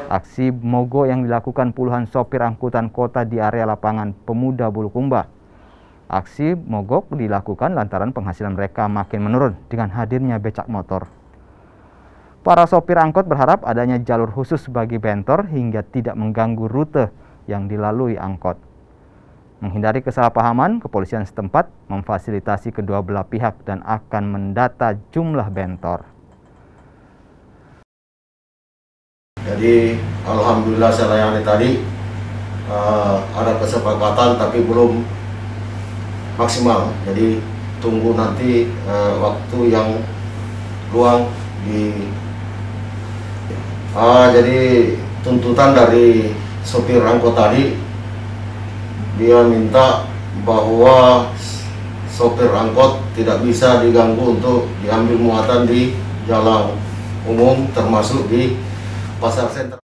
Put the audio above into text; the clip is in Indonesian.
Aksi mogok yang dilakukan puluhan sopir angkutan kota di area lapangan Pemuda Bulukumba. Aksi mogok dilakukan lantaran penghasilan mereka makin menurun dengan hadirnya becak motor. Para sopir angkot berharap adanya jalur khusus bagi bentor hingga tidak mengganggu rute yang dilalui angkot. Menghindari kesalahpahaman, kepolisian setempat memfasilitasi kedua belah pihak dan akan mendata jumlah bentor. Jadi alhamdulillah selayani tadi ada kesepakatan tapi belum maksimal. Jadi tunggu nanti waktu yang luang di jadi tuntutan dari sopir angkot tadi, dia minta bahwa sopir angkot tidak bisa diganggu untuk diambil muatan di jalan umum termasuk di pasar sentral.